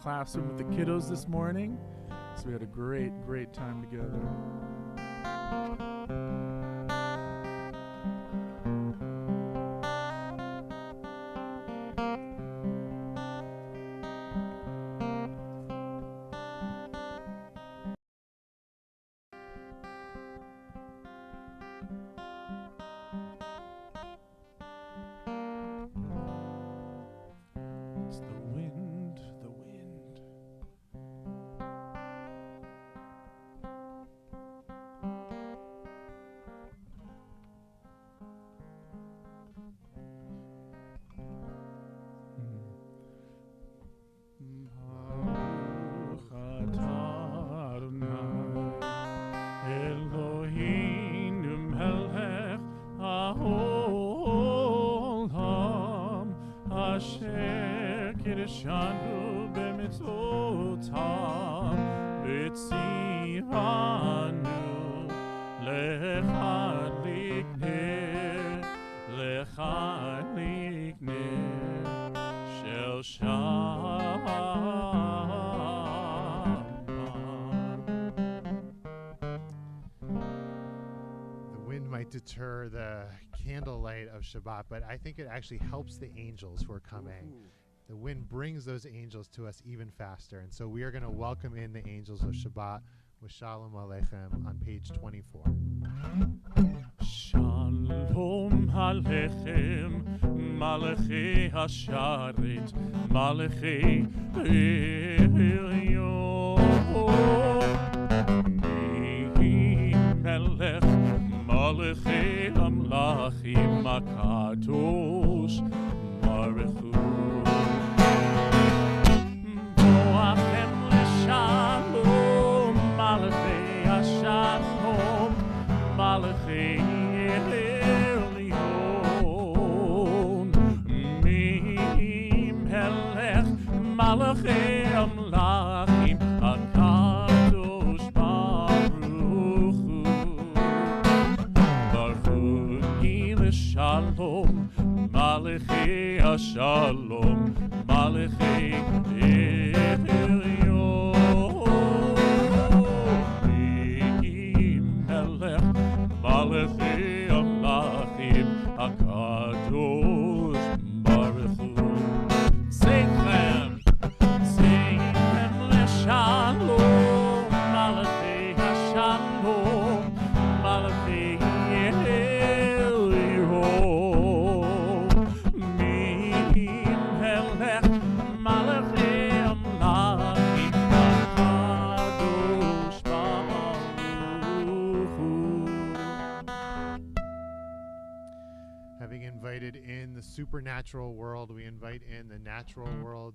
classroom with the kiddos this morning. So we had a great time together. It's the wind, the wind. Baruch atah Adonai, Eloheinu melech haolam, asher kiddushanu b'mitzvotav, v'tzivanu lecha likner shel Shabbat. The wind might deter the candlelight of Shabbat, but I think it actually helps the angels who are coming. The wind brings those angels to us even faster. And so we are going to welcome in the angels of Shabbat with Shalom Aleichem on page 24. Shalom Aleichem, Malachei Hasharet, Malachei Elyon, Melech, Malachei Amlachim, Makadosh, Baruch Hu. Boachem l'shalom, Malachei Hashalom, Malachei Elyon, Melech, Malachei Amlachim, Akadosh Baruch Hu. Baruch l'shalom, Malachei Hashalom, Malachei Elyon, Malachei Amlachim, Akadosh Baruch Hu. Sing them l'shalom, Malachei Hashalom, Malachei Elyon, Melech, Malachei Amlachim, Akadosh Baruch Hu. Having invited in the supernatural world, we invite in the natural world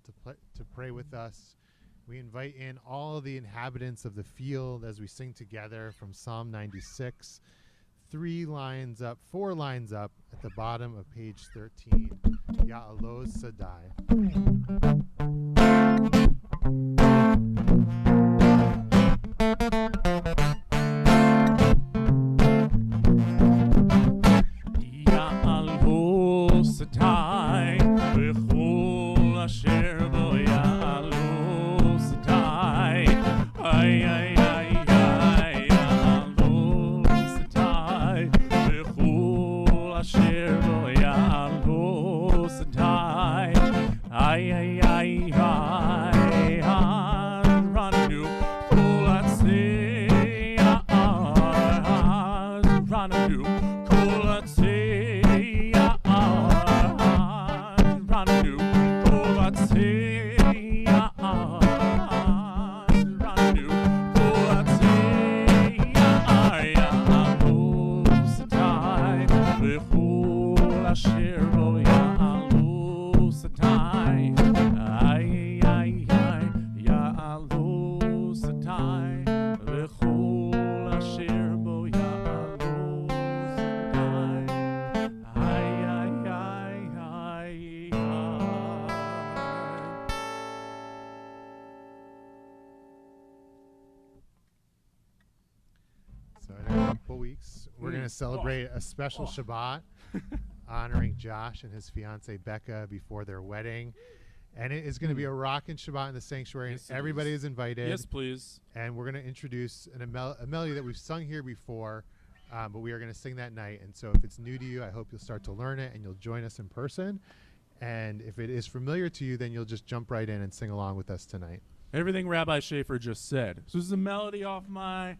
to pray with us. We invite in all the inhabitants of the field as we sing together from Psalm 96. 4 lines up at the bottom of page 13. Ya'aloz Sadai. Ya'aloz Sadai, b'chol asher bo Ya'aloz Sadai. Ay, ay, ay, ay, Ya'aloz Sadai, b'chol asher bo Ya'aloz Sadai. Ay, ay, ay, ay, Rananu kol atzei, Rananu kol atzei, Rananu kol atzei, Rananu kol atzei, Ya'aloz Sadai, b'chol asher bo Ya'aloz Sadai. Ay, ay, ay, Ya'aloz Sadai, b'chol asher bo Ya'aloz Sadai. Ay, ay, ay, ay, ay. So in a couple weeks, we're going to celebrate a special Shabbat honoring Josh and his fiancee Becca before their wedding. And it is going to be a rockin' Shabbat in the sanctuary. Yes, and everybody is invited. Yes, please. And we're going to introduce a melody that we've sung here before, but we are going to sing that night. And so if it's new to you, I hope you'll start to learn it and you'll join us in person. And if it is familiar to you, then you'll just jump right in and sing along with us tonight. Everything Rabbi Schaefer just said. So this is a melody off my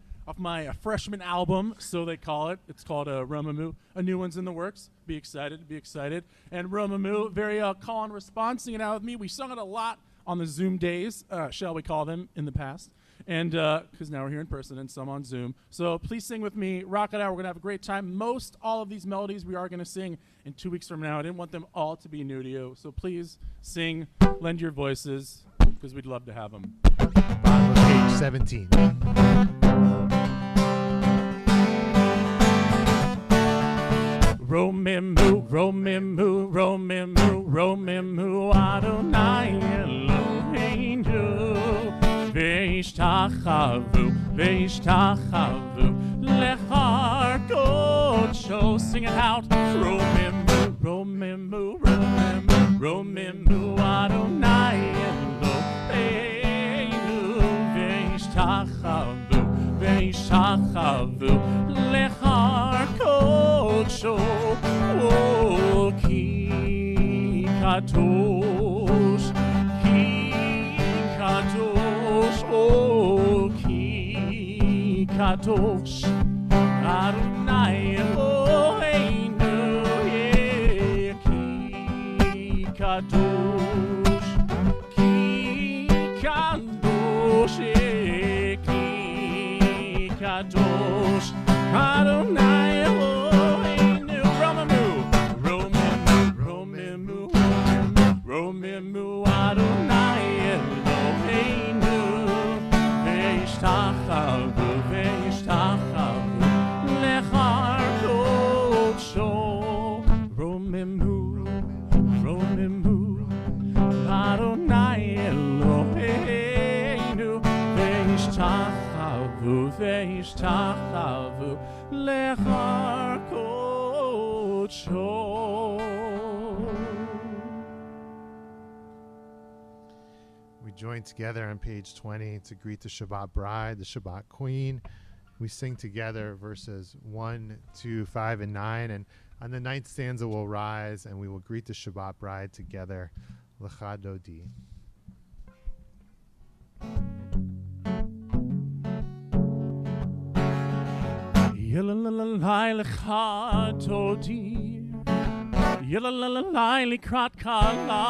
freshman album, so they call it. It's called Romamu. A new one's in the works. Be excited, be excited. And Romamu, very call and response, singing out with me. We sung it a lot on the Zoom days, shall we call them, in the past. And because now we're here in person and some on Zoom. So please sing with me. Rock it out. We're going to have a great time. Most all of these melodies we are going to sing in 2 weeks from now. I didn't want them all to be new to you. So please sing, lend your voices, because we'd love to have them. Bottom of page 17. Romimu, Romimu, Romimu, Romimu, Adonai Eloheinu, Veishtachavu, Veishtachavu, Lechar Kodsho. Sing it out. Romimu, Romimu, Romimu, Romimu, Adonai Eloheinu, Veishtachavu, Veishtachavu, Lechar Kodsho. Oh, Ki Kadosh, Ki Kadosh, oh, Ki Kadosh, Adonai Eloheinu, yeah, Ki Kadosh, Ki Kadosh, yeah, Ki Kadosh, Adonai Eloheinu. Romimu, Adonai Eloheinu, Veishtachavu, Veishtachavu, Lechar Kodsho. Romimu, Romimu, Adonai Eloheinu, Veishtachavu, Veishtachavu, Lechar Kodsho. We join together on page 20 to greet the Shabbat bride, the Shabbat queen. We sing together verses 1, 2, 5, and 9. And on the 9th stanza, we'll rise and we will greet the Shabbat bride together. Lecha Dodi. Yilalalai lecha Dodi, Yilalalai likrat kala,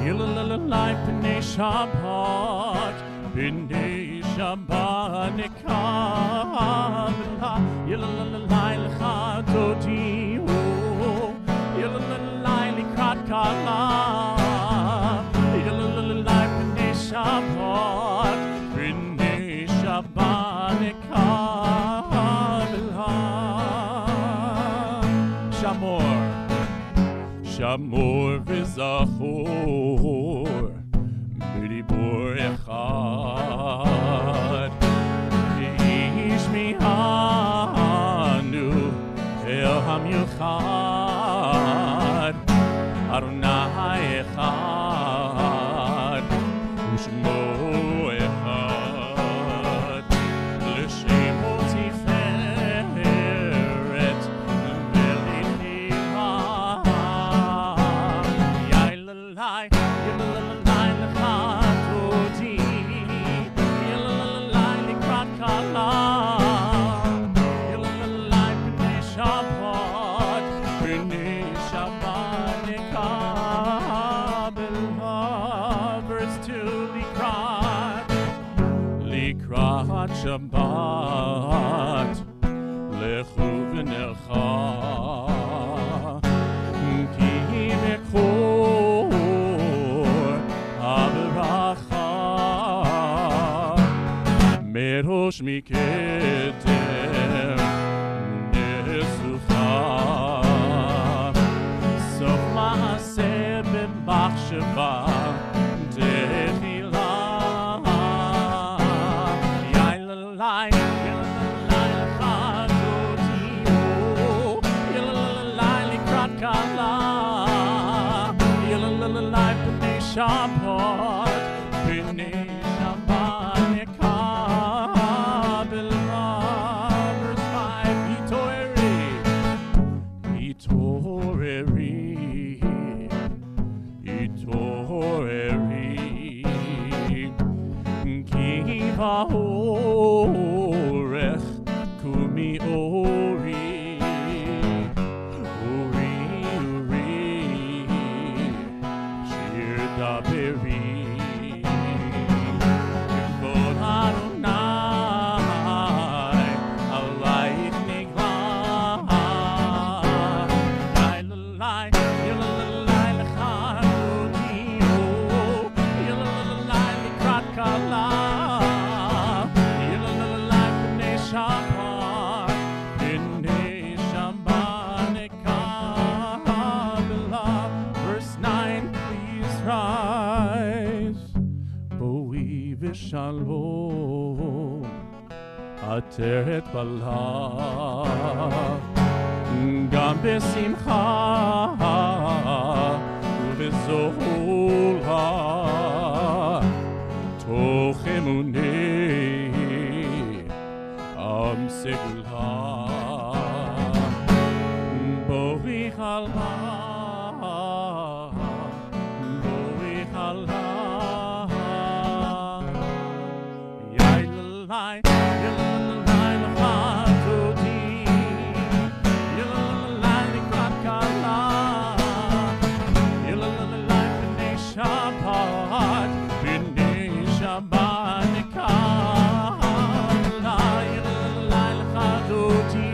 Yilalalai b'nei Shabbat, b'nei Shabbat nekabla, Yilalalai lecha Dodi, Yilalalai likrat kala, Yilalalai b'nei Shabbat, b'nei Shabbat nekabla. Shamor, Shamor v'zachor, b'dibur echad, v'ishmihanu el hamiuchad, Adonai echad, u'shmo echad, l'shemo tiferet, Shabbat, lechu v'necha, ki mekor haberacha, merosh miketem nesucha, sof ma'aseh b'machshava, la Shabbat, b'nei Shabbat nekabel verse 5, Itoreri, Kiva orech, Kumi ori, Shir daberi, Kivod Adonai, alayich nigla, Yalalai, Yalalai lechanudio, Yalalai likrat kala, Yalalai b'nei Shabbat, b'nei Shabbat nekabela. Verse 9, please rise. Boi v'shalom, ateret bala, gam besimcha, uvezola, toch emunei, am segula, boi chala, boi chala, yailai, yailai lachatoti, yailai likrat kala, yailai b'nei Shabbat, b'nei Shabbat nekala, yailai lachatoti,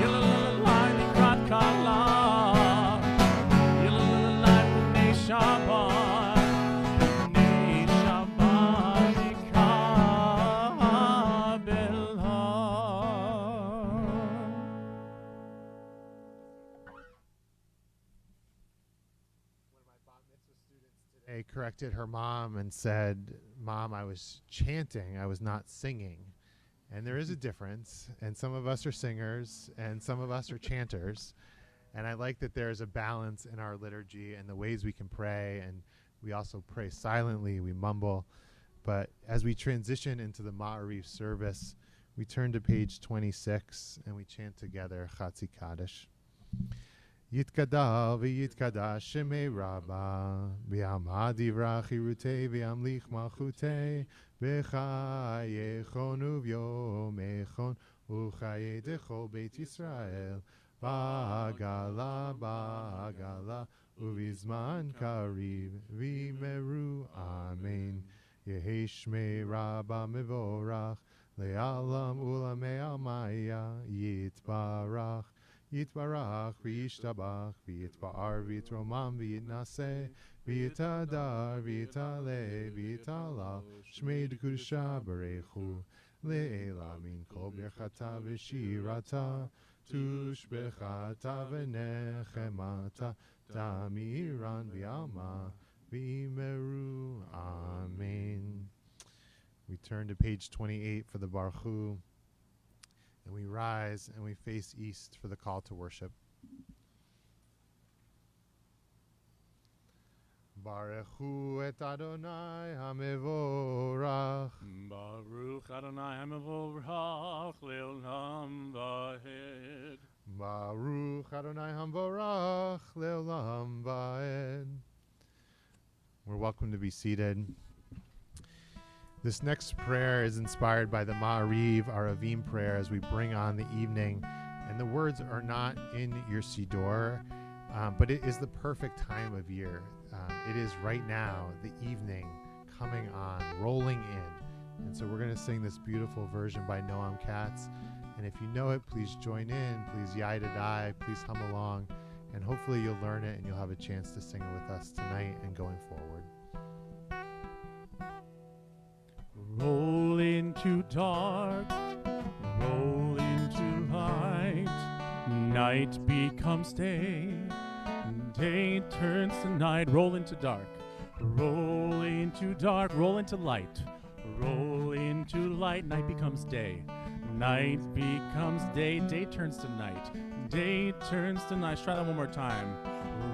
yailai likrat kala, yailai b'nei Shabbat, b'nei Shabbat nekabela. Today corrected her mom and said, "Mom, I was chanting, I was not singing." And there is a difference, and some of us are singers and some of us are chanters. And I like that there is a balance in our liturgy and the ways we can pray, and we also pray silently, we mumble. But as we transition into the Ma'ariv service, we turn to page 26 and we chant together Chatzi Kaddish. Yitkada v'yitkada shemei Rabba v'yamad yivrach yirutei v'yamlich malchutei v'chayechon uvyomechon uchaye dechol Beit Yisrael ba'agala ba'agala uvizman kariv v'meru amen. Yehi shmei Rabba mevorach le'alam ulamei almaya yitbarach Yitbarach, v'yishtabach, v'yitba'ar, v'yitromam, v'yitnaseh, v'yitadar, v'yitale, v'yitalal, shmei d'kudusha barechu, le'ela min kol birchata v'shirata, tushbechata v'nechemata, tamiran v'yalma, v'meru, amen. We turn to page 28 for the Baruch Hu. And we rise and we face east for the call to worship. Baruch Hu et Adonai HaMevorach. Baruch Adonai HaMevorach le'olam va'ed. Baruch Adonai HaMevorach le'olam va'ed. We're welcome to be seated. This next prayer is inspired by the Ma'ariv, our Avim prayer, as we bring on the evening. And the words are not in your Siddur, but it is the perfect time of year. It is right now, the evening, coming on, rolling in. And so we're going to sing this beautiful version by Noam Katz. And if you know it, please join in. Please yai-da-dai. Please hum along. And hopefully you'll learn it and you'll have a chance to sing it with us tonight and going forward. Roll into dark, roll into light. Night becomes day, day turns to night. Roll into dark, roll into dark, roll into light. Roll into light, night becomes day. Night becomes day, day turns to night. Day turns to night. Let's try that one more time.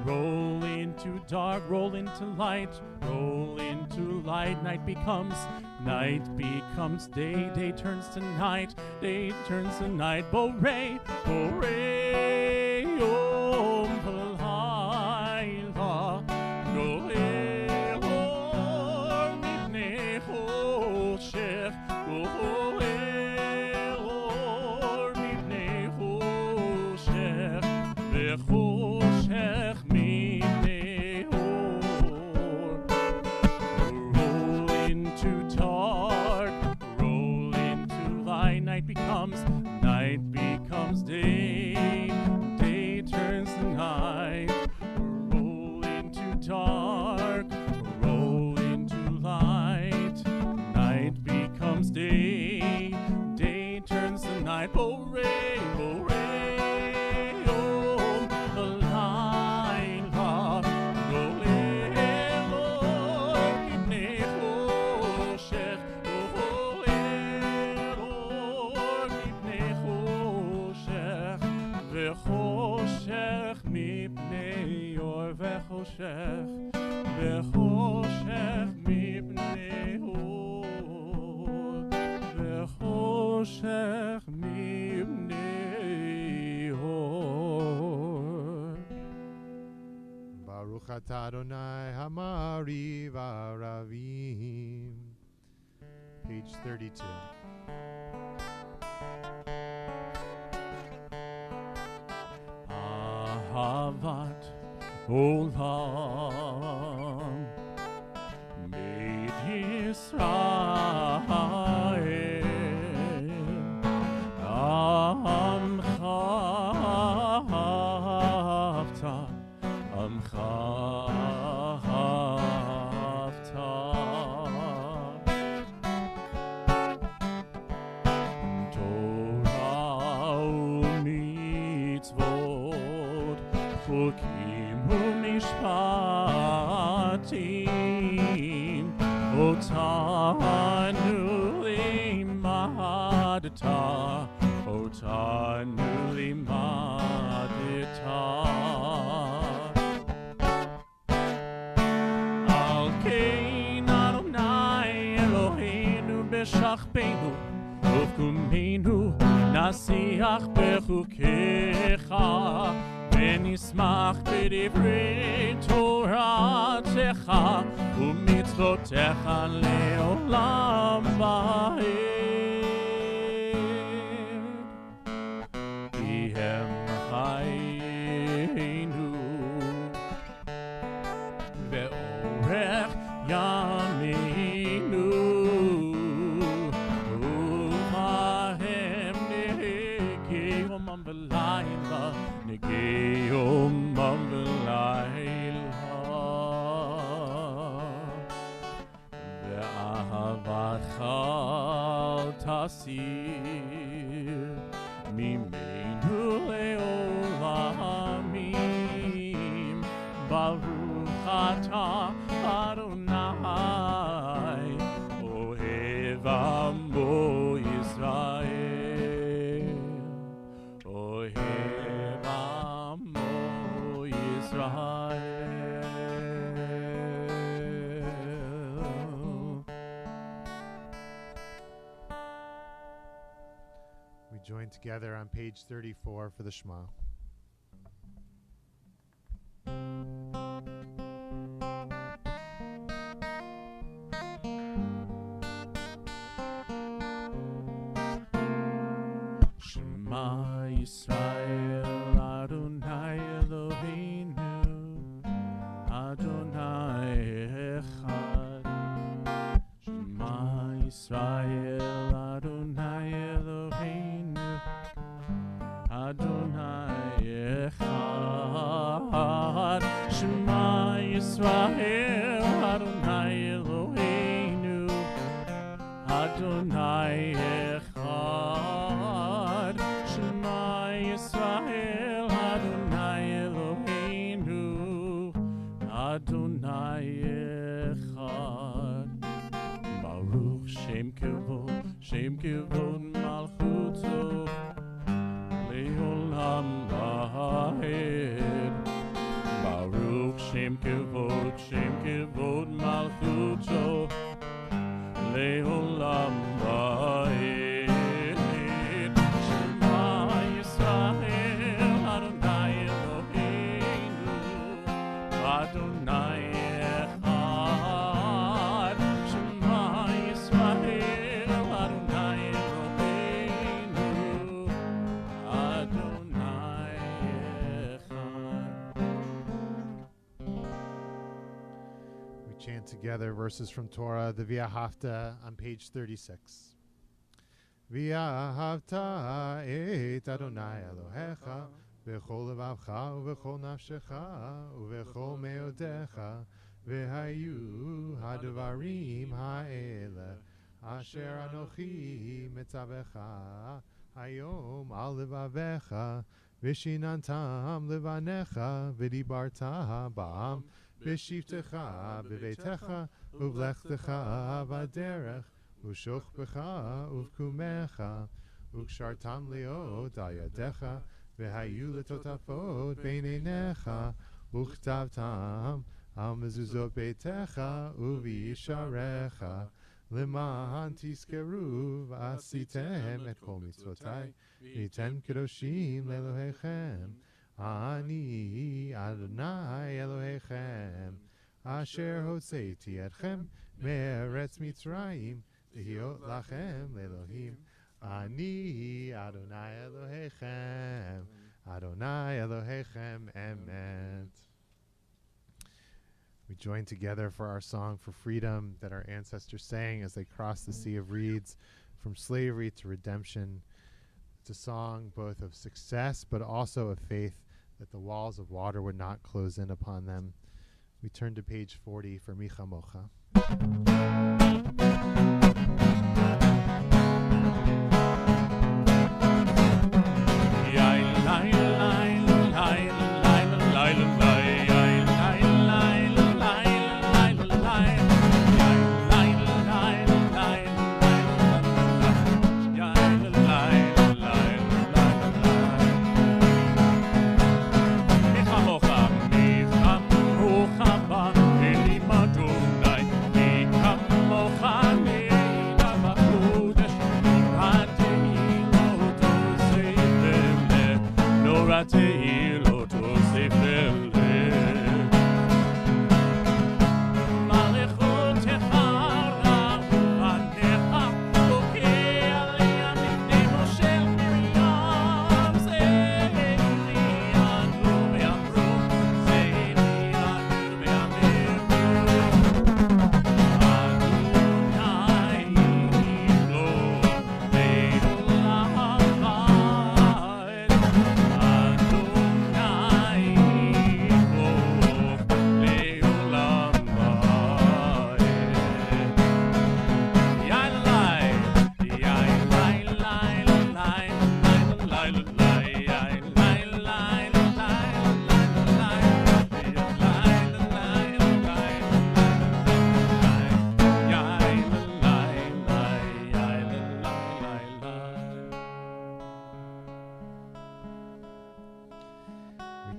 Roll into into dark, roll into light, roll into light. Night becomes day, day turns to night, day turns to night. Borei, borei, yom v'layla, go'el or mipnei choshech, go'el or mipnei choshech, v'choshech mipnei or. Roll into dark, roll into light. Night becomes day, day turns to night. Roll into dark, roll into light. Night becomes day, day turns to night. Borei, borei, yom v'layla, go'el or mipnei choshech, go'el or mipnei choshech, v'choshech mipnei or, v'choshech mipnei or, v'choshech mipnei or. Baruch atah Adonai Hamari Varavim. Page 32. Ahavat Olam Beit Yisrael Amcha Havta Amcha Havta Torah u'mitzvot Chukim u'mishpatim Otanu limadta Otanu limadta Al kein Adonai Eloheinu b'shachbeinu Uvkumenu nasiach bechukecha ונשמח בדברי תורתך ומצוותיך לעולם ועד. כי הם חיינו ואורך ימינו ובהם נהגי יומם ולילה נהגי יומם ולילה ואהבתך תסיר ממנו לעולמים ברוך אתה אדוני אוהב עמו ישראל אוהב עמו ישראל. We join together on page 34 for the Shema. Shema Yisrael Adonai Eloheinu Adonai Echad. Shema Yisrael Adonai Eloheinu Adonai Echad. Shema Yisrael Adonai Eloheinu Adonai Echad. Shema Yisrael Adonai Eloheinu Adonai Echad. Baruch Shem Kevod Malchuto Leolam Vahed. Baruch Shem kevod malchuto leolam va'ed. Shema Yisrael Adonai Eloheinu Adonai Echad. Shema Yisrael Adonai Eloheinu Adonai Echad. We chant together verses from Torah, the V'ahavta on page 36. V'ahavta et Adonai Elohecha v'chol levavcha uv'chol nafshecha uv'chol meodecha v'hayu hadvarim ha'ele asher anochi mitzavecha hayom al levavecha v'shinantam levanecha v'dibarta ba'am v'shivtecha b'veitecha uv'lechtecha v'aderech Ushochbecha uvkumecha ukshartam leot ayadecha v'hayu letotafot beinenecha uchtavtam al mezuzot beitecha uvisharecha leman tiskeru v'asitem et kol mitzvotai v'yitem kedoshim le'elohechem ani Adonai Elohechem asher hoseti etchem me'eretz Mitzrayim Hiot lachem Elohim Ani Adonai Elohechem Adonai Elohechem Emet. We join together for our song for freedom that our ancestors sang as they crossed the Sea of Reeds from slavery to redemption. It's a song both of success but also of faith that the walls of water would not close in upon them. We turn to page 40 for Micha Mocha.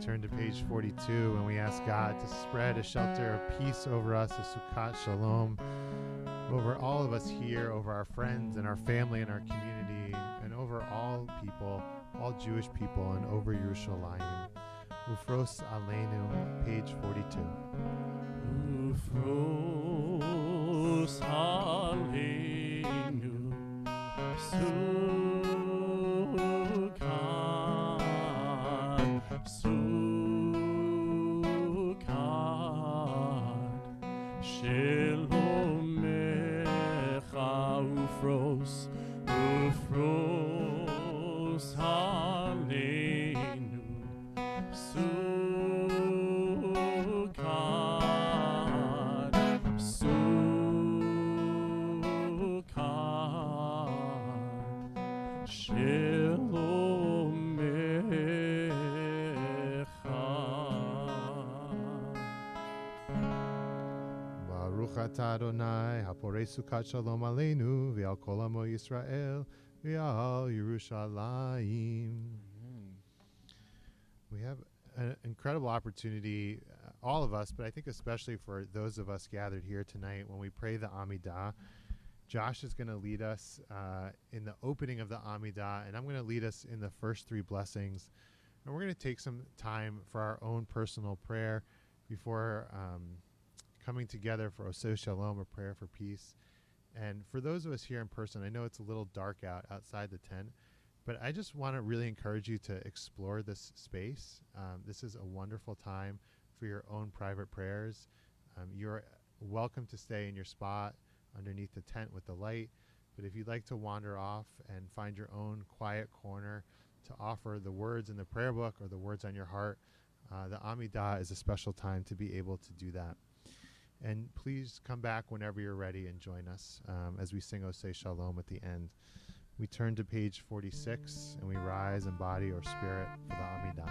Turn to page 42 and we ask God to spread a shelter of peace over us, a Sukkot Shalom, over all of us here, over our friends and our family and our community, and over all people, all Jewish people, and over Yerushalayim. Ufros Aleinu, page 42. Ufros Aleinu, Ufros Aleinu, Sukkot, Sukkot, Shalom Baruch atah Adonai, haporei Sukkot Shalom Aleinu, v'al kol amo Yisrael, v'al Yerushalayim. We have an incredible opportunity all of us, but I think especially for those of us gathered here tonight when we pray the Amidah. Josh is going to lead us in the opening of the Amidah, and I'm going to lead us in the first three blessings. And we're going to take some time for our own personal prayer before coming together for Oso Shalom, a prayer for peace. And for those of us here in person, I know it's a little dark outside the tent, but I just want to really encourage you to explore this space. This is a wonderful time for your own private prayers. You're welcome to stay in your spot underneath the tent with the light, but if you'd like to wander off and find your own quiet corner to offer the words in the prayer book or the words on your heart, the Amidah is a special time to be able to do that. And please come back whenever you're ready and join us as we sing Osei Shalom at the end. We turn to page 46 and we rise in body or spirit for the Amidah.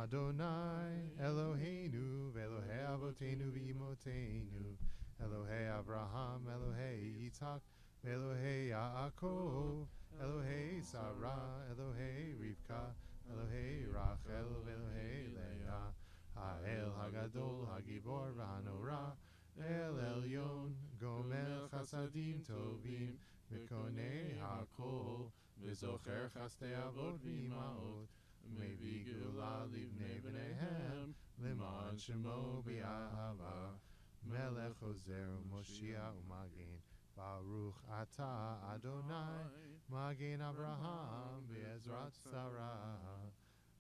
Adonai Eloheinu ve'Elohei Avotenu v'Imotenu Elohei Avraham Elohei Yitzhak ve'Elohei Yaakov Elohei Sarah Elohei Rivka Elohei Rachel ve'Elohei Leah Ha'el Hagadol Hagibor v'Hanora El Elyon Gomel Chasadim Tovim V'Konei HaKol V'Zocher Chastei Avot v'Imaot Maybe Gula Livnei B'neihem Liman Shemo B'Yahava Melech Ozer Moshiach U'Magen Baruch Ata Adonai Magen Abraham Be'ezrat Sarah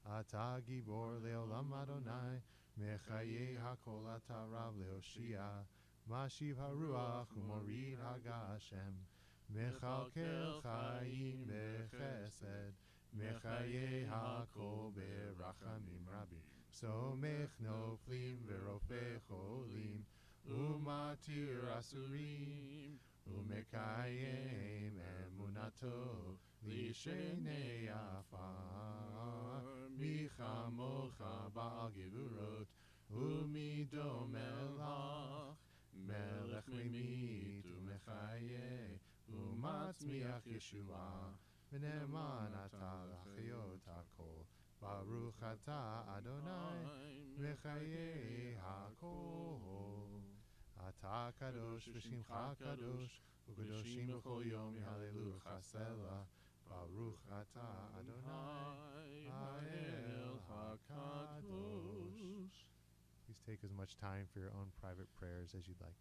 Ata Gibor Le'olam Adonai Mechayei HaKol Ata Rav Le'Oshia Mashiv HaRuach U'Morid HaGashem Mechalkel Chaim B'Chesed Mechayei HaKol Berachamim Rabim Somech Noflim Ve'Rofei Cholim Umatir Asurim Umekayem Emunato Lishenei Afar Michamocha Ba'al Gevurot Umido Melach Melech Memit Umechayei Umatzmiach Yeshua V'ne'eman ata l'chayot hakol Baruch ata Adonai Mechayei hakol Ata kadosh v'shimcha kadosh U'kadoshim b'chol yom yhalelu chasela Baruch ata Adonai Ha'el hakadosh. Please take as much time for your own private prayers as you'd like.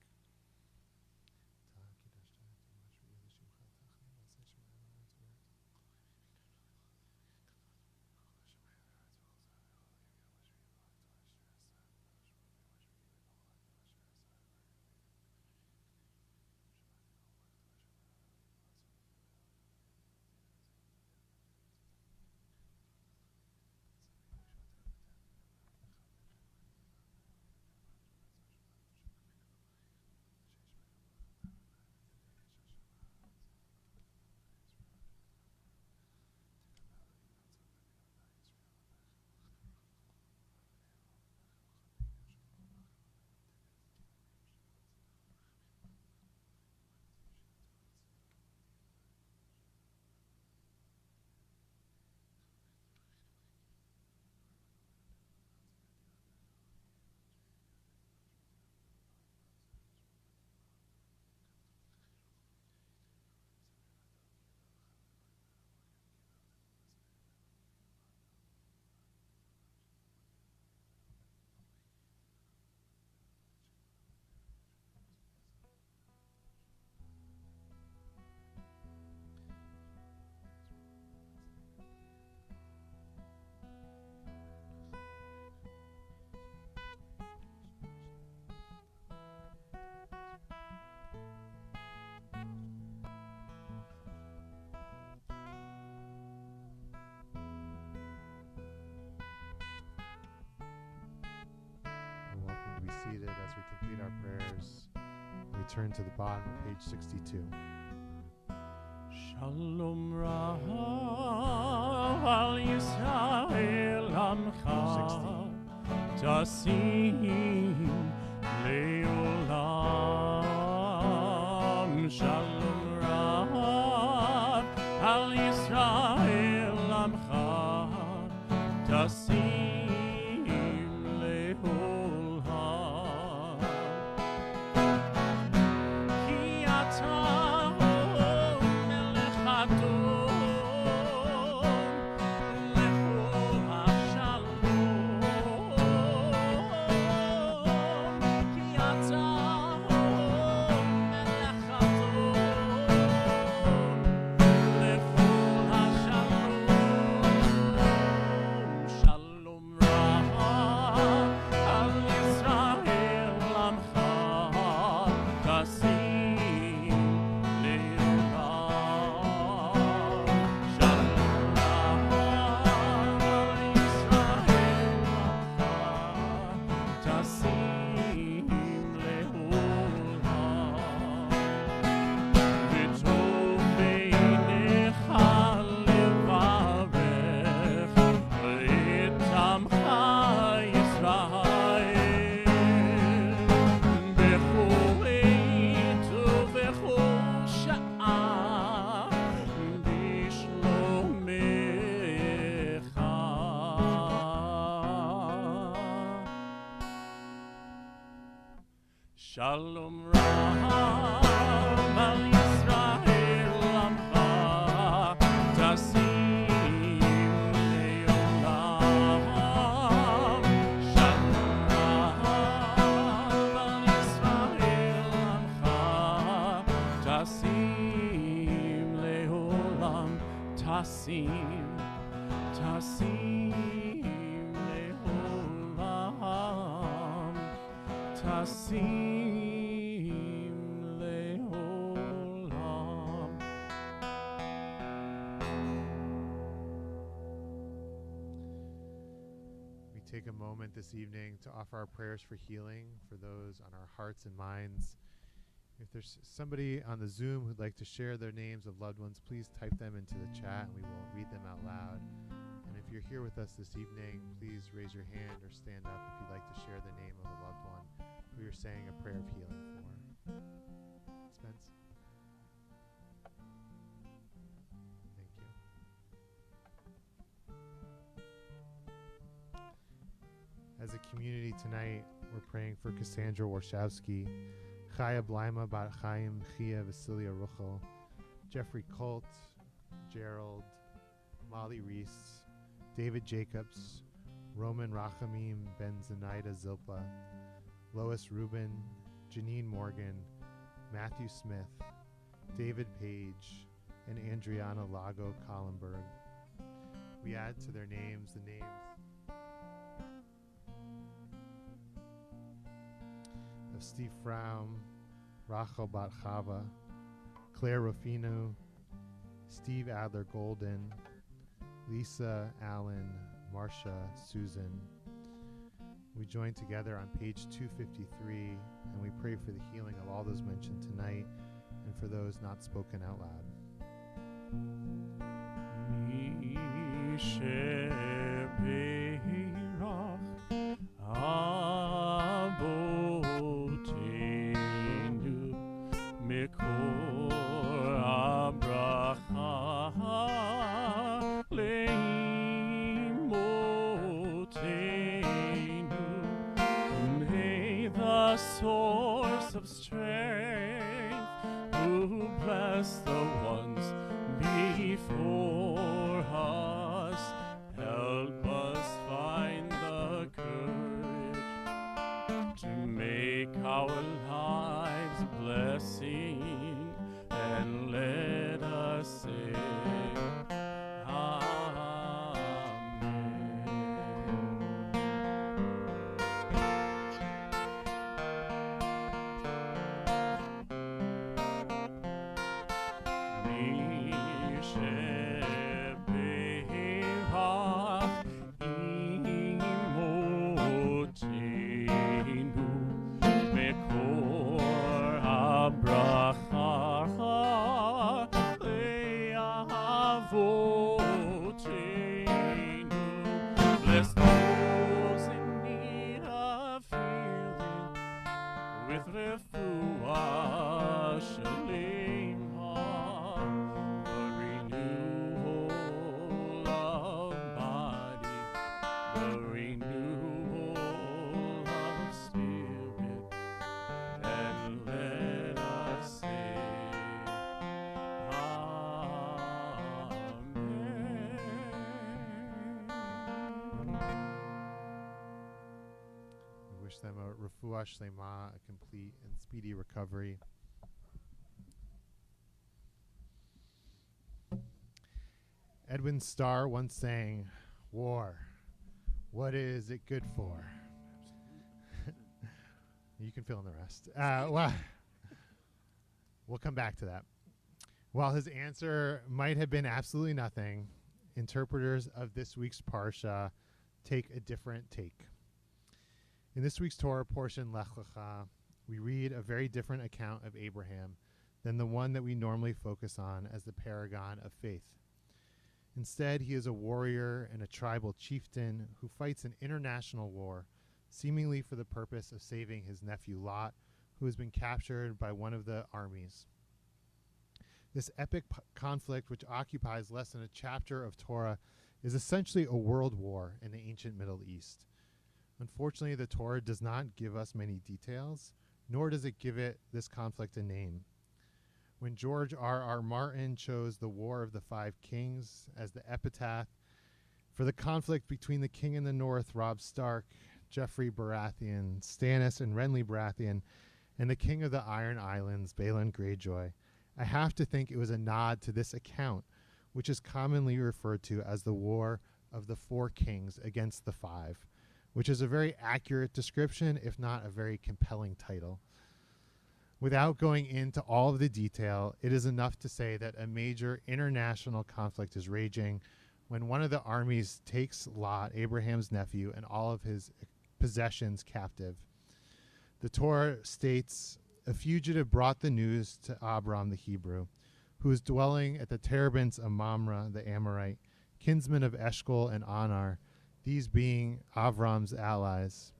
be seated as we complete our prayers. We turn to the bottom of page 62. Shalom Rav al Yisrael Amcha Tasim Leolam. Shalom Rav al Yisrael Amcha Tasim Leolam. Ki ata Shalom Rav al Yisrael Amcha Tasim Leolam. Shalom Rav al Yisrael Amcha Tasim Leolam. Tasim Leolam. Tasim Leolam. We take a moment this evening to offer our prayers for healing for those on our hearts and minds. If there's somebody on the Zoom who'd like to share their names of loved ones, please type them into the chat and we will read them out loud. And if you're here with us this evening, please raise your hand or stand up if you'd like to share the name of a loved one who you're saying a prayer of healing for. Spence? Thank you. As a community tonight, we're praying for Cassandra Warshawski, Chaya Blaima Bat Chaim Chia Vasilia Ruchel, Jeffrey Colt, Gerald, Molly Reese, David Jacobs, Roman Rachamim Ben Zenaida Zilpa, Lois Rubin, Janine Morgan, Matthew Smith, David Page, and Andriana Lago Collenberg. We add to their names the names of Steve Fromm, Rachel Bat Chava, Claire Rufino, Steve Adler Golden, Lisa Allen, Marcia Susan. We join together on page 253 and we pray for the healing of all those mentioned tonight and for those not spoken out loud. Source of strength, who bless the ones before us, help us find the courage to make our lives a blessing, and let us sing Imotenu wish them a refuah shlema, a complete and speedy recovery. Edwin Starr once sang, "War, what is it good for?" You can fill in the rest. We'll come back to that. While his answer might have been absolutely nothing, interpreters of this week's Parsha take a different take. In this week's Torah portion, Lech Lecha, we read a very different account of Abraham than the one that we normally focus on as the paragon of faith. Instead, he is a warrior and a tribal chieftain who fights an international war, seemingly for the purpose of saving his nephew Lot, who has been captured by one of the armies. This epic conflict, which occupies less than a chapter of Torah, is essentially a world war in the ancient Middle East. Unfortunately, the Torah does not give us many details, nor does it give this conflict a name. When George R.R. Martin chose the War of the Five Kings as the epitaph for the conflict between the king in the north, Robb Stark, Geoffrey Baratheon, Stannis and Renly Baratheon, and the king of the Iron Islands, Balon Greyjoy, I have to think it was a nod to this account, which is commonly referred to as the War of the Four Kings against the Five, which is a very accurate description, if not a very compelling title. Without going into all of the detail, it is enough to say that a major international conflict is raging when one of the armies takes Lot, Abraham's nephew, and all of his possessions captive. The Torah states, "A fugitive brought the news to Abram the Hebrew, who was dwelling at the terebinths of Mamre the Amorite, kinsman of Eshcol and Anar, these being Avram's allies.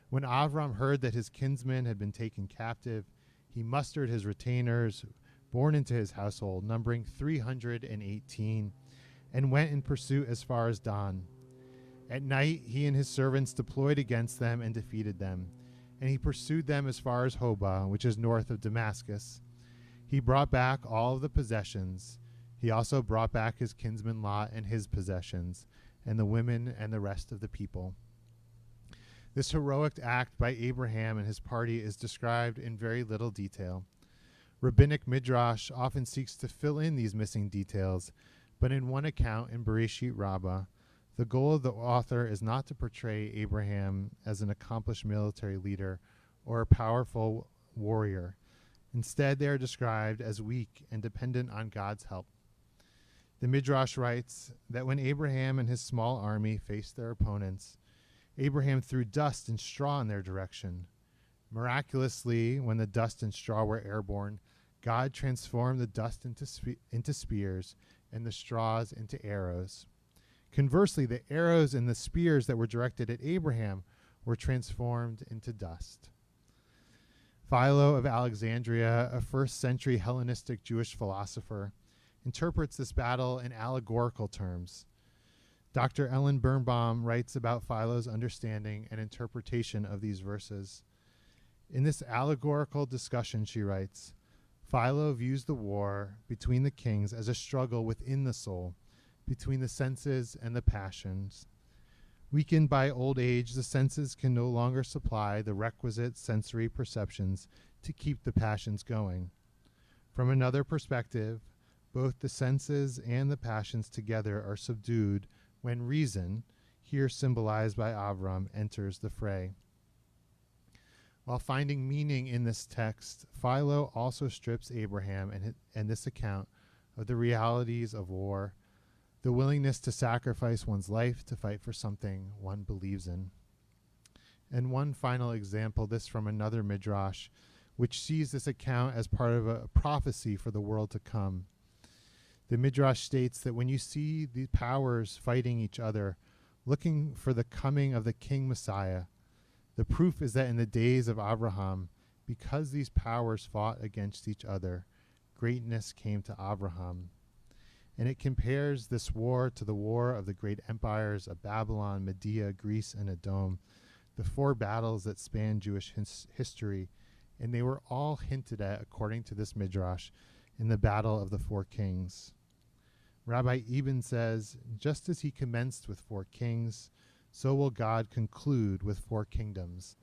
When Avram heard that his kinsman had been taken captive, he mustered his retainers born into his household, numbering 318, and went in pursuit as far as Dan. At night he and his servants deployed against them and defeated them, and he pursued them as far as Hobah, which is north of Damascus. He brought back all of the possessions. He also brought back his kinsman Lot and his possessions, and the women and the rest of the people." This heroic act by Abraham and his party is described in very little detail. Rabbinic Midrash often seeks to fill in these missing details, but in one account in Bereshit Rabbah, the goal of the author is not to portray Abraham as an accomplished military leader or a powerful warrior. Instead, they are described as weak and dependent on God's help. The Midrash writes that when Abraham and his small army faced their opponents, Abraham threw dust and straw in their direction. Miraculously, when the dust and straw were airborne, God transformed the dust into spears and the straws into arrows. Conversely, the arrows and the spears that were directed at Abraham were transformed into dust. Philo of Alexandria, a first-century Hellenistic Jewish philosopher, interprets this battle in allegorical terms. Dr. Ellen Birnbaum writes about Philo's understanding and interpretation of these verses. In this allegorical discussion, she writes, Philo views the war between the kings as a struggle within the soul, between the senses and the passions. Weakened by old age, the senses can no longer supply the requisite sensory perceptions to keep the passions going. From another perspective, both the senses and the passions together are subdued when reason, here symbolized by Avram, enters the fray. While finding meaning in this text, Philo also strips Abraham and this account of the realities of war, the willingness to sacrifice one's life to fight for something one believes in. And one final example, this from another midrash, which sees this account as part of a prophecy for the world to come. The midrash states that when you see the powers fighting each other, looking for the coming of the King Messiah, the proof is that in the days of Abraham, because these powers fought against each other, greatness came to Abraham. And it compares this war to the war of the great empires of Babylon, Media, Greece, and Edom, the four battles that span Jewish history, and they were all hinted at, according to this midrash, in the Battle of the Four Kings. Rabbi Eben says, just as he commenced with four kings, so will God conclude with four kingdoms.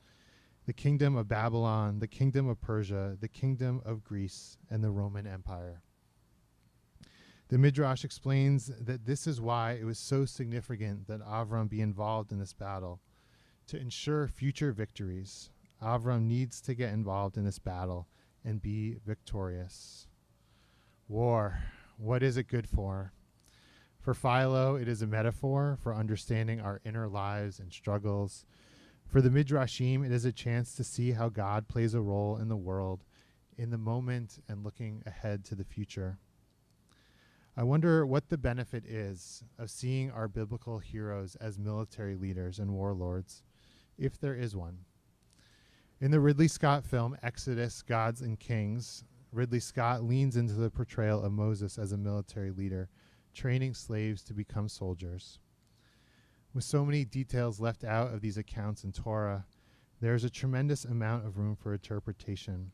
the kingdom of Babylon, the kingdom of Persia, the kingdom of Greece, and the Roman Empire. The Midrash explains that this is why it was so significant that Avram be involved in this battle. To ensure future victories, Avram needs to get involved in this battle and be victorious. War, what is it good for? For Philo, it is a metaphor for understanding our inner lives and struggles. For the Midrashim, it is a chance to see how God plays a role in the world, in the moment, and looking ahead to the future. I wonder what the benefit is of seeing our biblical heroes as military leaders and warlords, if there is one. In the Ridley Scott film Exodus, Gods and Kings, Ridley Scott leans into the portrayal of Moses as a military leader, training slaves to become soldiers. With so many details left out of these accounts in Torah, there is a tremendous amount of room for interpretation.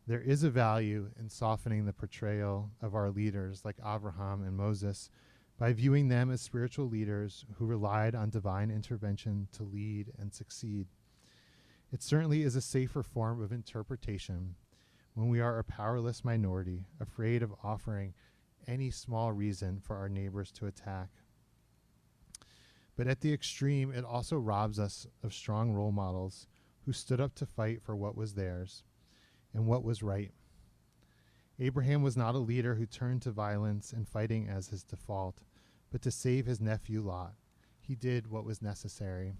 There is a value in softening the portrayal of our leaders like Abraham and Moses by viewing them as spiritual leaders who relied on divine intervention to lead and succeed. It certainly is a safer form of interpretation when we are a powerless minority, afraid of offering any small reason for our neighbors to attack. But at the extreme, it also robs us of strong role models who stood up to fight for what was theirs and what was right. Abraham was not a leader who turned to violence and fighting as his default, but to save his nephew Lot. He did what was necessary.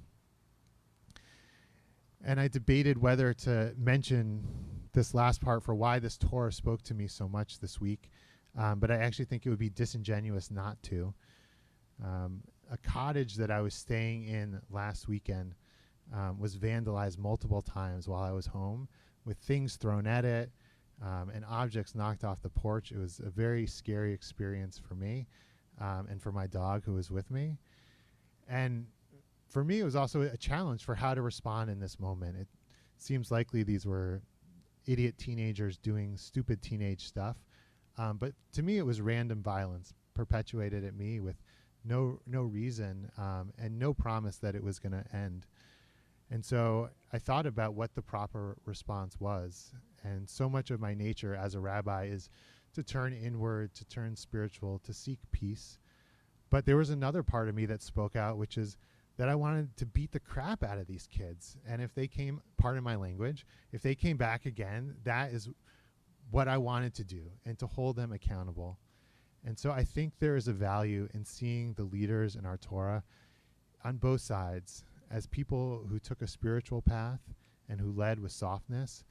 And I debated whether to mention this last part for why this Torah spoke to me so much this week, but I actually think it would be disingenuous not to. A cottage that I was staying in last weekend was vandalized multiple times while I was home, with things thrown at it and objects knocked off the porch. It was a very scary experience for me and for my dog who was with me. And for me, it was also a challenge for how to respond in this moment. It seems likely these were idiot teenagers doing stupid teenage stuff. But to me, it was random violence perpetuated at me with no reason and no promise that it was going to end. And so I thought about what the proper response was. And so much of my nature as a rabbi is to turn inward, to turn spiritual, to seek peace. But there was another part of me that spoke out, which is that I wanted to beat the crap out of these kids. And if they came, pardon my language, if they came back again, that is what I wanted to do, and to hold them accountable. And so I think there is a value in seeing the leaders in our Torah on both sides as people who took a spiritual path and who led with softness,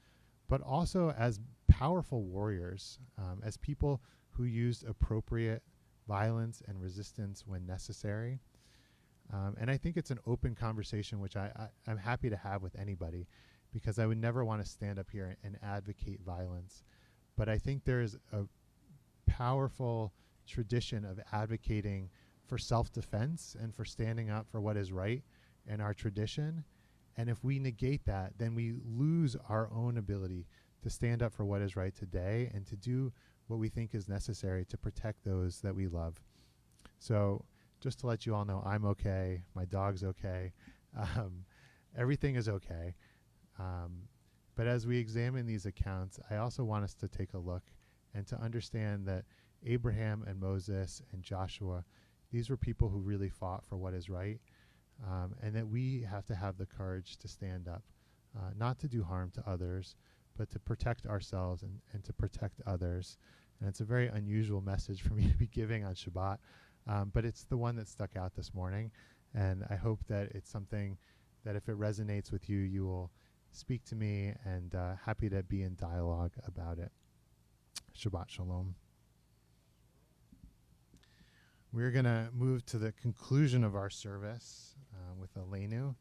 but also as powerful warriors, as people who used appropriate violence and resistance when necessary. And I think it's an open conversation, which I'm happy to have with anybody, because I would never want to stand up here and advocate violence. But I think there's a powerful tradition of advocating for self-defense and for standing up for what is right in our tradition. And if we negate that, then we lose our own ability to stand up for what is right today and to do what we think is necessary to protect those that we love. So just to let you all know, I'm okay. My dog's okay. Everything is okay. But as we examine these accounts, I also want us to take a look and to understand that Abraham and Moses and Joshua, these were people who really fought for what is right, and that we have to have the courage to stand up, not to do harm to others, but to protect ourselves and to protect others. And it's a very unusual message for me to be giving on Shabbat, but it's the one that stuck out this morning, and I hope that it's something that if it resonates with you, you will speak to me, and happy to be in dialogue about it. Shabbat Shalom. We're going to move to the conclusion of our service with Aleinu,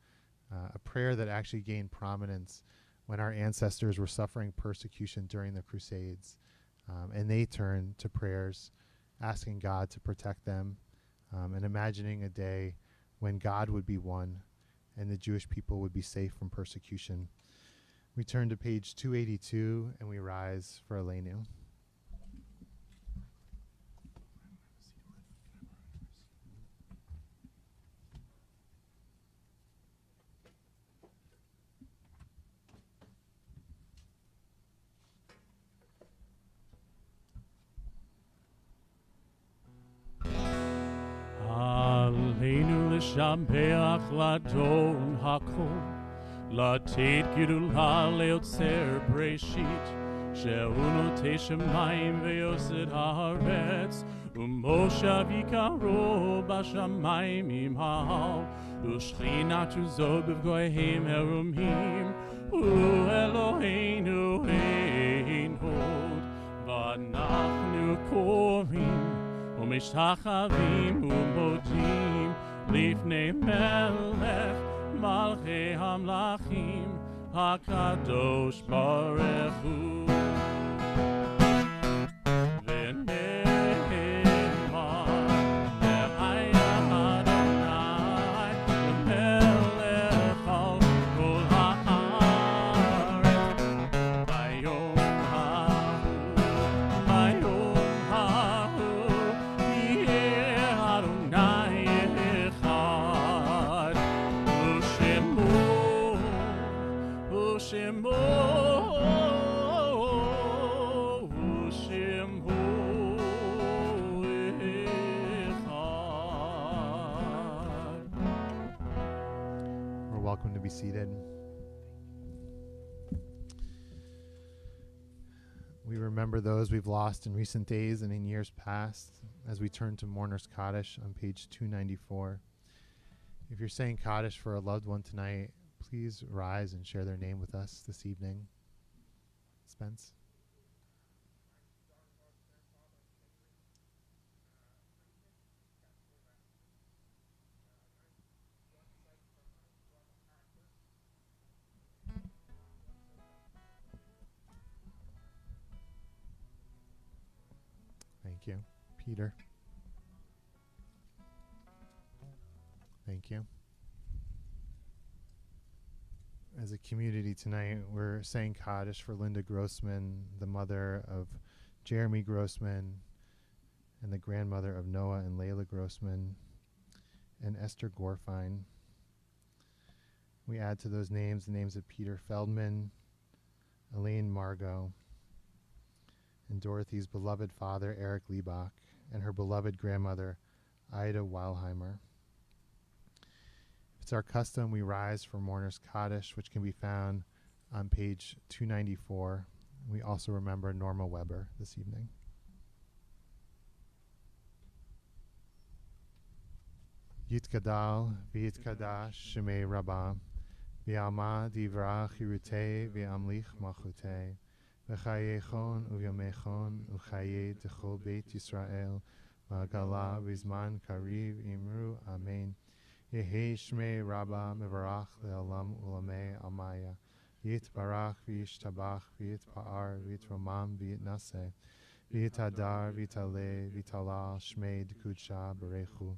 a prayer that actually gained prominence when our ancestors were suffering persecution during the Crusades. And they turned to prayers, asking God to protect them, and imagining a day when God would be one and the Jewish people would be safe from persecution. We turn to page 282 and we rise for Aleinu. לשבח לדון הכל, לתת גדולה ליוצר בראשית, שהוא נוטה שמיים ויוסד הארץ, ומושב יקרו בשמיים ממעל, ושכינת עוזו בגויים מרומים, הוא אלוהינו אין עוד, ואנחנו קוראים ומשתחווים ומודים לפני מלך מלכי המלכים הקדוש ברוך הוא. Welcome to be seated. We remember those we've lost in recent days and in years past as we turn to Mourner's Kaddish on page 294. If you're saying Kaddish for a loved one tonight, please rise and share their name with us this evening. Spence? Thank you. Peter? Thank you. As a community tonight, we're saying Kaddish for Linda Grossman, the mother of Jeremy Grossman, and the grandmother of Noah and Layla Grossman, and Esther Gorfine. We add to those names the names of Peter Feldman, Elaine Margot, and Dorothy's beloved father, Eric Liebach, and her beloved grandmother, Ida Weilheimer. It's our custom, we rise for Mourner's Kaddish, which can be found on page 294. We also remember Norma Weber this evening. Yitkadal v'yitkadash shemei Rabbah, v'yalma divra chirutei v'amlich malchutei, v'chayechon uvyamechon uchaye techol beit Yisrael, v'agala v'zman kariv imru amen. Yehi shmei Rabbah mevarach le'olam ulamei amaya, yitbarach v'yishtabach v'yitpa'ar v'yitromam v'yitnaseh, v'yitadar v'yitaleh v'yitalal shmei d'kudsha berechu,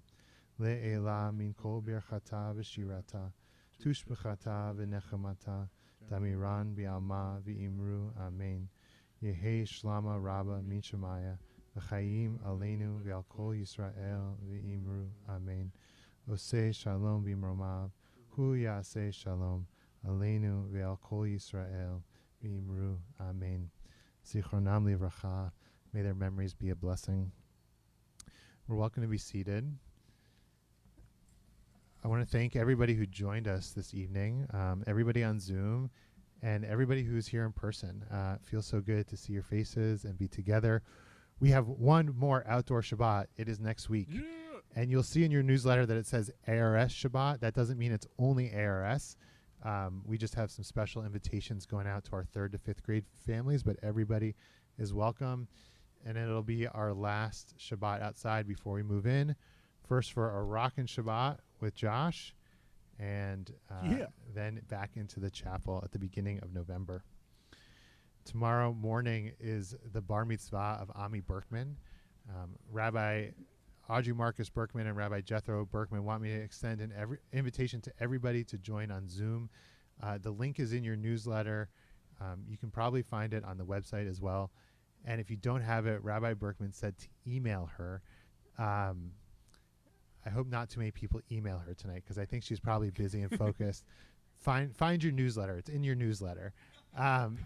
le'ela min kol birchata v'shirata, tushbechata v'nechemata, damiran v'alma v'imru amen. Yehi shlama Rabbah min shemaya, v'chayim aleinu v'al kol Yisrael v'imru amen. Oseh shalom b'imromav, hu yaseh shalom, aleinu ve'al kol Yisrael, v'imru, amen. Zichronam livracha, may their memories be a blessing. We're welcome to be seated. I want to thank everybody who joined us this evening, everybody on Zoom, and everybody who's here in person. It feels so good to see your faces and be together. We have one more outdoor Shabbat. It is next week. Yeah. And you'll see in your newsletter that it says ARS Shabbat. That doesn't mean it's only ARS. We just have some special invitations going out to our 3rd to 5th grade families, but everybody is welcome. And it'll be our last Shabbat outside before we move in. First for a rockin' Shabbat with Josh, and then back into the chapel at the beginning of November. Tomorrow morning is the bar mitzvah of Ami Berkman. Rabbi Audrey Marcus Berkman and Rabbi Jethro Berkman want me to extend an invitation to everybody to join on Zoom. The link is in your newsletter. You can probably find it on the website as well. And if you don't have it, Rabbi Berkman said to email her. I hope not too many people email her tonight because I think she's probably busy and focused. Find your newsletter. It's in your newsletter. And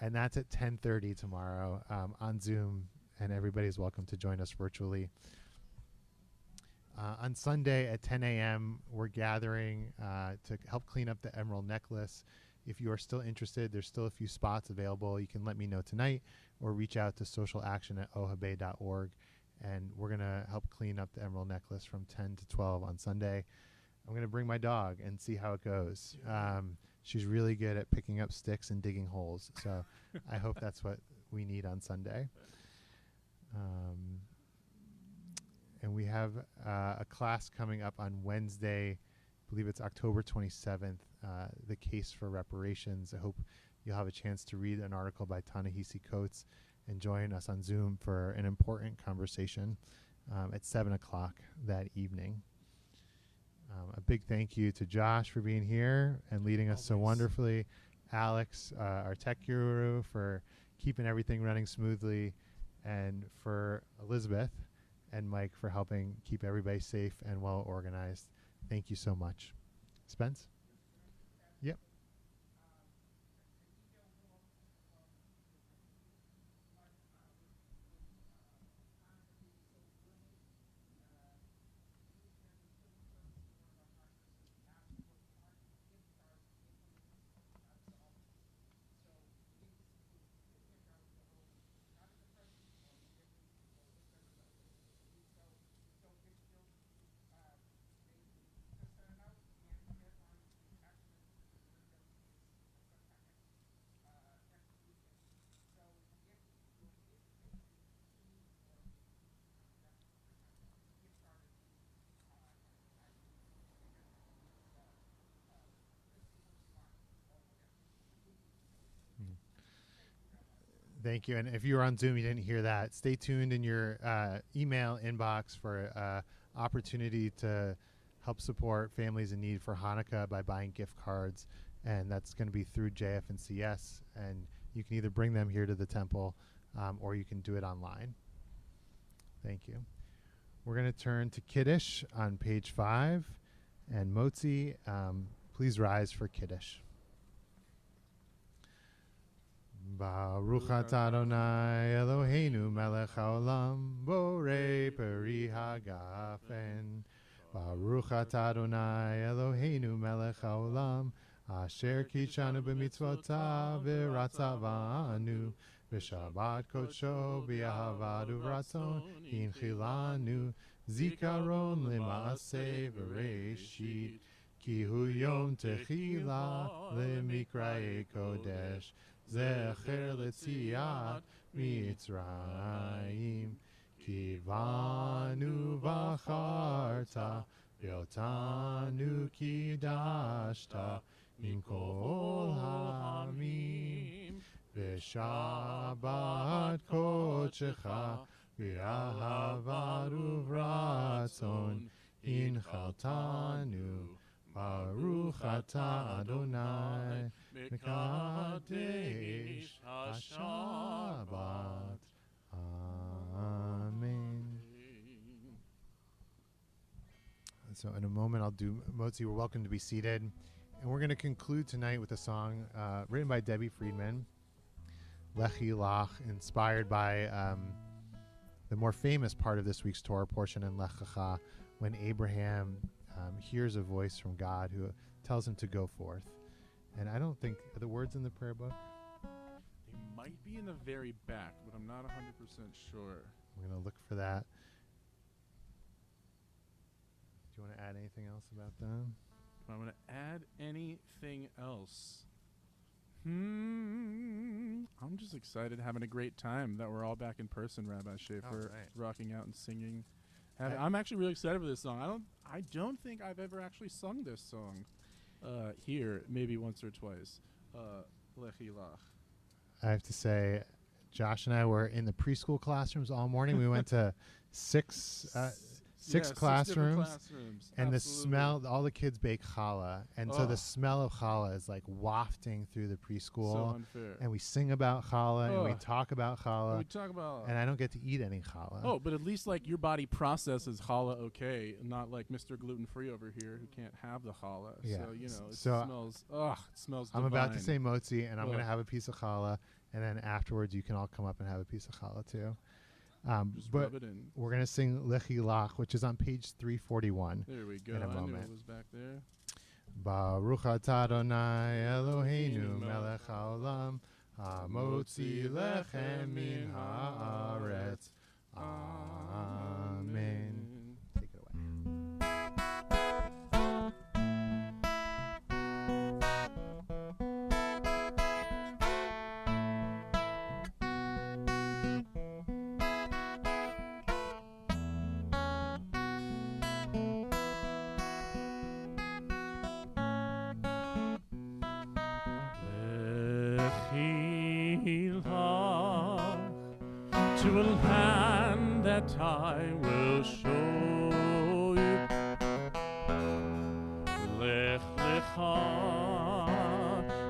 that's at 10:30 tomorrow on Zoom. And everybody's welcome to join us virtually. On Sunday at 10 a.m., we're gathering to help clean up the emerald necklace. If you are still interested, there's still a few spots available. You can let me know tonight or reach out to socialaction@ohabei.org. And we're going to help clean up the emerald necklace from 10 to 12 on Sunday. I'm going to bring my dog and see how it goes. She's really good at picking up sticks and digging holes. So I hope that's what we need on Sunday. And we have a class coming up on Wednesday. I believe it's October 27th, The Case for Reparations. I hope you'll have a chance to read an article by Ta-Nehisi Coates and join us on Zoom for an important conversation at 7 o'clock that evening. A big thank you to Josh for being here and leading us so wonderfully. Alex, our tech guru, for keeping everything running smoothly, and for Elizabeth and Mike for helping keep everybody safe and well organized. Thank you so much. Spence? Yep. Thank you. And if you were on Zoom, you didn't hear that. Stay tuned in your email inbox for opportunity to help support families in need for Hanukkah by buying gift cards. And that's going to be through JF and CS. And you can either bring them here to the temple or you can do it online. Thank you. We're going to turn to Kiddush on page 5. And Motzi, please rise for Kiddush. Baruch atah Adonai Eloheinu melech haolam borei peri hagafen. Baruch atah Adonai Eloheinu melech haolam asher kitshanu b'mitzvotav v'ratzavanu v'shabbat kodsho b'ahavad uvratzon hinchilanu zikaron l'maaseh v'reishit ki hu yom techila l'mikra'ei kodesh Zecher letziat Mitzrayim Kivanu v'acharta V'otanu kidashta Min kol hamim V'shabbat kodshecha V'ahavat uvratzon Inchaltanu Baruch atah Adonai Mekadesh HaShabbat. Amen. So in a moment I'll do Motzi. We're welcome to be seated. And we're going to conclude tonight with a song written by Debbie Friedman, Lechi Lach, inspired by the more famous part of this week's Torah portion in Lech Lecha, when Abraham hears a voice from God who tells him to go forth. And I don't think, are the words in the prayer book? They might be in the very back, but I'm not 100% sure. I'm going to look for that. Do you want to add anything else about that? If I'm going to add anything else. I'm just excited, having a great time that we're all back in person, Rabbi Schaefer, rocking out and singing. I'm actually really excited for this song. I don't think I've ever actually sung this song here, maybe once or twice. Lechi Lach. I have to say, Josh and I were in the preschool classrooms all morning. We went to six classrooms, and the smell, all the kids bake challah, and so the smell of challah is like wafting through the preschool. So unfair. And we sing about challah, and we talk about challah. And I don't get to eat any challah. Oh, but at least like your body processes challah okay, not like Mr. Gluten-Free over here who can't have the challah. Yeah. So, it smells, it smells I'm divine. about to say motzi, and I'm going to have a piece of challah, and then afterwards you can all come up and have a piece of challah too. Just but rub it in. we're going to sing Lechilach, which is on page 341. There we go. in a I knew moment. it was back there. Baruch atah Adonai Eloheinu melech haolam hamotzi lechem min haaretz. Amen. Take it away. Lechilach, to a land that I will show you. Lech lecha,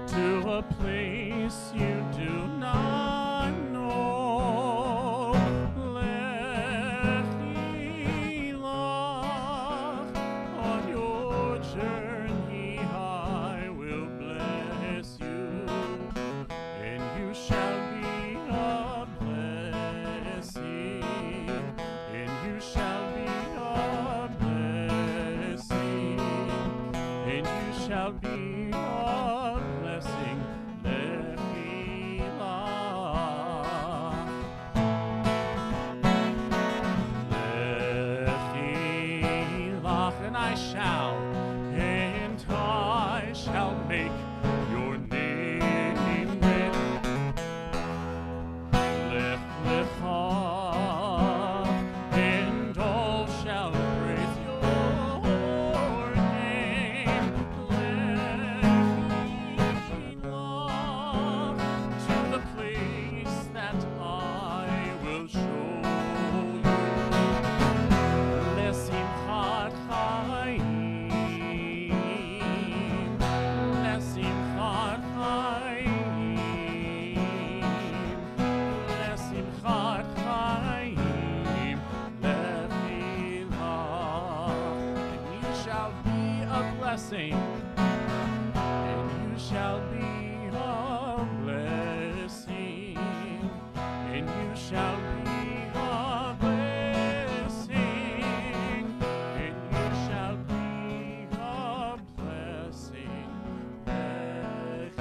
to a place you do not know. Lechilach, on your journey I will bless you, and you shall be a blessing, and you shall be a blessing, and you shall be a blessing. Lechilach, Lechilach, and I shall make your name great. Lech lecha, and all shall praise your name. Lechilach, to the place that I will show you. Lesimchat chayim, lesimchat chayim, lesimchat chayim, lechilach, and you shall be a blessing, and you shall be a blessing, and you shall be a blessing, and you shall be a blessing. Lechilach.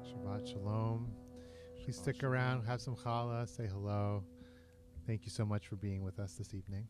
Shabbat Shalom. Please stick around, have some challah, say hello. Thank you so much for being with us this evening.